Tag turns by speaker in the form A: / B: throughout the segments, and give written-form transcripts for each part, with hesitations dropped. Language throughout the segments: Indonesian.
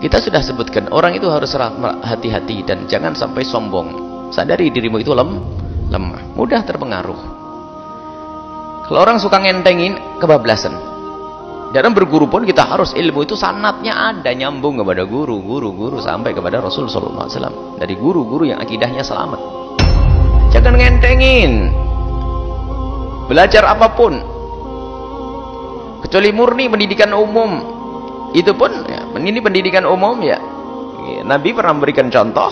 A: Kita sudah sebutkan, orang itu harus hati-hati dan jangan sampai sombong. Sadari dirimu itu lemah, mudah terpengaruh. Kalau orang suka ngentengin, kebablasan. Dalam berguru pun kita harus ilmu itu sanatnya ada, nyambung kepada guru sampai kepada Rasul sallallahu alaihi wasallam. Dari guru-guru yang akidahnya selamat. Jangan ngentengin. Belajar apapun. Kecuali murni pendidikan umum. Itu pun ya, ini pendidikan umum ya. Nabi pernah memberikan contoh,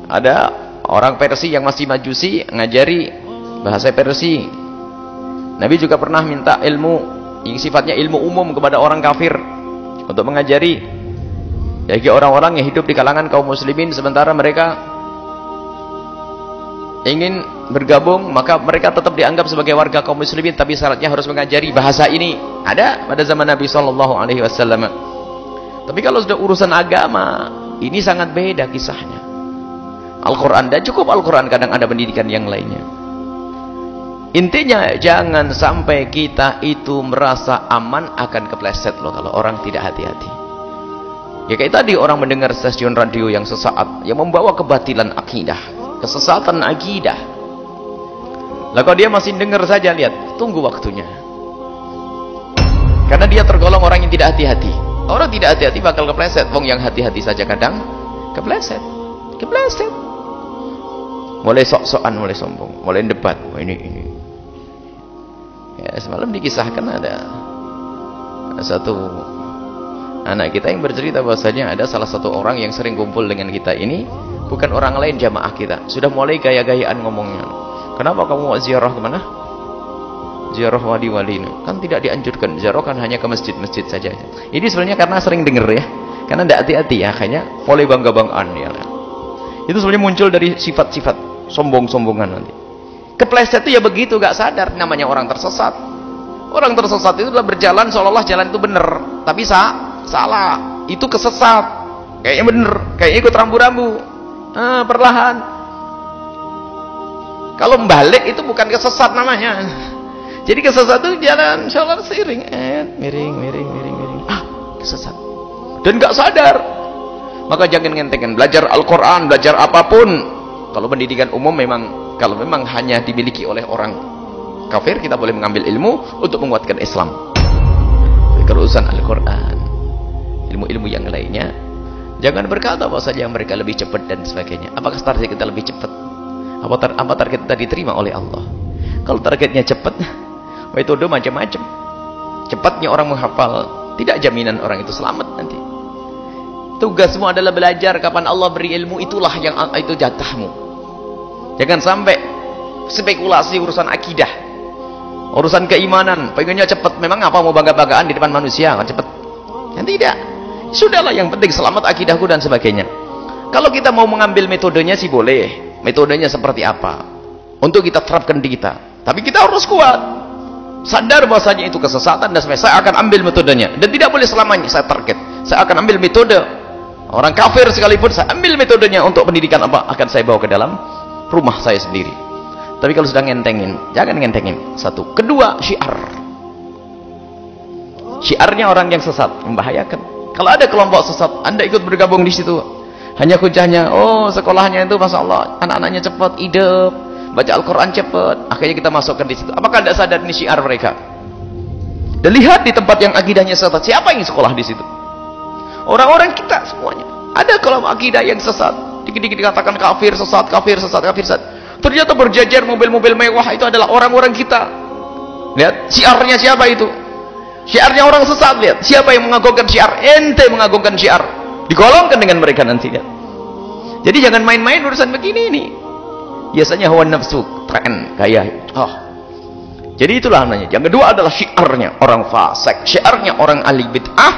A: ada orang Persia yang masih majusi ngajari bahasa Persia. Nabi juga pernah minta ilmu yang sifatnya ilmu umum kepada orang kafir untuk mengajari bagi orang-orang yang hidup di kalangan kaum muslimin sementara mereka ingin bergabung, maka mereka tetap dianggap sebagai warga kaum muslimin, tapi syaratnya harus mengajari bahasa ini. Ada pada zaman Nabi sallallahu alaihi wasallam. Tapi kalau sudah urusan agama, ini sangat beda kisahnya. Al-Qur'an, dan cukup Al-Qur'an, kadang ada pendidikan yang lainnya. Intinya jangan sampai kita itu merasa aman akan kepleset loh kalau orang tidak hati-hati. Ya kayak tadi orang mendengar stasiun radio yang sesaat yang membawa kebatilan akidah, kesesatan akidah. Lah kalau dia masih dengar saja, lihat, tunggu waktunya. Karena dia tergolong orang yang tidak hati-hati. Orang tidak hati-hati bakal kepleset. Wong yang hati-hati saja kadang kepleset. Mulai sok-sokan, mulai sombong, mulai debat. Oh, ini. Ya, semalam dikisahkan ada satu anak kita yang bercerita bahwasanya ada salah satu orang yang sering kumpul dengan kita ini bukan orang lain, jamaah kita. Sudah mulai gaya-gayaan ngomongnya. Kenapa kamu mau ziarah kemana? Ziarah wali-wali ini. Kan tidak dianjurkan. Ziarah kan hanya ke masjid-masjid saja. Ini sebenarnya karena sering dengar ya. Karena tidak hati-hati ya. Kayaknya mulai bangga-banggaan ya. Itu sebenarnya muncul dari sifat-sifat sombong-sombongan nanti. Kepleset itu ya begitu, gak sadar. Namanya orang tersesat. Orang tersesat itu adalah berjalan seolah-olah jalan itu benar. Tapi salah. Itu kesesat. Kayaknya benar. Kayaknya ikut rambu-rambu. Perlahan. Kalau balik itu bukan kesesat namanya. Jadi kesesat itu jalan sholat seiring, miring. Kesesat. Dan gak sadar. Maka jangan ngentengkan. Belajar Al-Quran, belajar apapun. Kalau pendidikan umum kalau memang hanya dimiliki oleh orang kafir, kita boleh mengambil ilmu untuk menguatkan Islam. Kalau urusan Al-Quran, ilmu-ilmu yang lainnya, jangan berkata bahwa saja mereka lebih cepat dan sebagainya. Apakah target kita lebih cepat? Apa target kita diterima oleh Allah? Kalau targetnya cepat, metode macam-macam. Cepatnya orang menghafal, tidak jaminan orang itu selamat nanti. Tugasmu adalah belajar. Kapan Allah beri ilmu, itulah yang itu jatahmu. Jangan sampai spekulasi urusan akidah, urusan keimanan, pengennya cepat. Memang apa mau bangga-banggaan di depan manusia kan cepat? Yang tidak. Sudahlah, yang penting selamat akidahku dan sebagainya. Kalau kita mau mengambil metodenya sih boleh. Metodenya seperti apa untuk kita terapkan di kita, tapi kita harus kuat, sadar bahwasanya itu kesesatan dan saya akan ambil metodenya, dan tidak boleh selamanya saya target saya akan ambil metode orang kafir sekalipun, saya ambil metodenya untuk pendidikan apa akan saya bawa ke dalam rumah saya sendiri. Tapi kalau sudah ngentengin, jangan ngentengin. Satu. Kedua, syiarnya orang yang sesat membahayakan. Kalau ada kelompok sesat, Anda ikut bergabung di situ, hanya hujahnya, oh sekolahnya itu Masya Allah anak-anaknya cepat, hidup, baca Al-Quran cepat, akhirnya kita masukkan di situ. Apakah tidak sadar ini syiar mereka? Dan lihat di tempat yang akidahnya sesat, siapa yang sekolah di situ? Orang-orang kita semuanya. Ada kelompok akidah yang sesat, dikit-dikit dikatakan kafir, sesat. Ternyata berjajar mobil-mobil mewah itu adalah orang-orang kita. Lihat, syiarnya siapa itu? Syiarnya orang sesat. Lihat, siapa yang mengagungkan syiar? Ente mengagungkan syiar. Digolongkan dengan mereka nantinya. Jadi jangan main-main urusan begini ini. Biasanya hawa nafsu, tren, gaya. Jadi itulah namanya. Yang kedua adalah syiarnya orang fasik, syiarnya orang ahli bid'ah.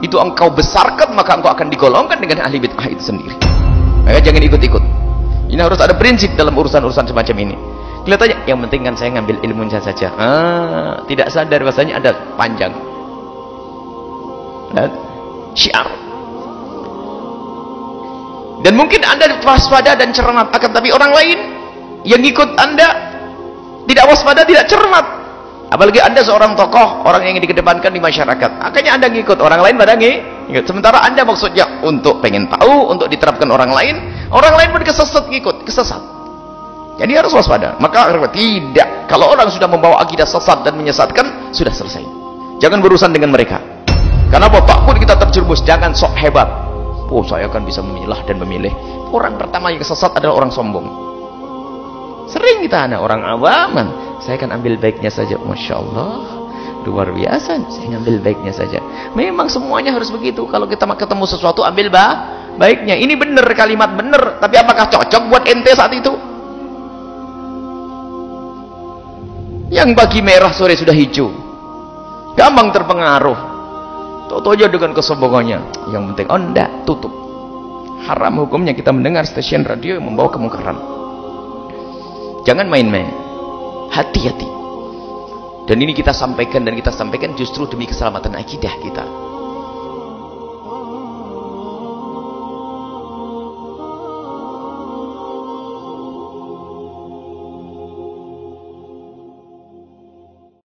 A: Itu engkau besarkan, maka engkau akan digolongkan dengan ahli bid'ah itu sendiri. Maka jangan ikut-ikut. Ini harus ada prinsip dalam urusan-urusan semacam ini. Kelihatannya yang penting kan saya ngambil ilmunya saja. Tidak sadar bahasanya ada panjang. Syiar. Dan mungkin Anda waspada dan cermat, akan tapi orang lain yang ikut Anda tidak waspada, tidak cermat. Apalagi Anda seorang tokoh, orang yang dikedepankan di masyarakat. Akhirnya Anda ngikut, orang lain pada ngikut. Sementara Anda maksudnya untuk pengen tahu, untuk diterapkan orang lain pun kesesat ngikut, kesesat. Jadi harus waspada. Maka tidak, kalau orang sudah membawa akidah sesat dan menyesatkan, sudah selesai. Jangan berurusan dengan mereka. Karena apa? Takut kita terjerumus. Jangan sok hebat. Oh, saya akan bisa memilah dan memilih. Orang pertama yang sesat adalah orang sombong. Sering kita ada orang awaman. Saya akan ambil baiknya saja. Masya Allah, luar biasa. Saya ambil baiknya saja. Memang semuanya harus begitu. Kalau kita ketemu sesuatu, ambil baiknya. Ini benar, kalimat benar. Tapi apakah cocok buat ente saat itu? Yang pagi merah, sore sudah hijau. Gampang terpengaruh. Toto aja dengan kesombongannya. Yang penting, oh enggak, tutup. Haram hukumnya kita mendengar stasiun radio yang membawa kemungkaran. Jangan main-main. Hati-hati. Dan ini kita sampaikan justru demi keselamatan akidah kita.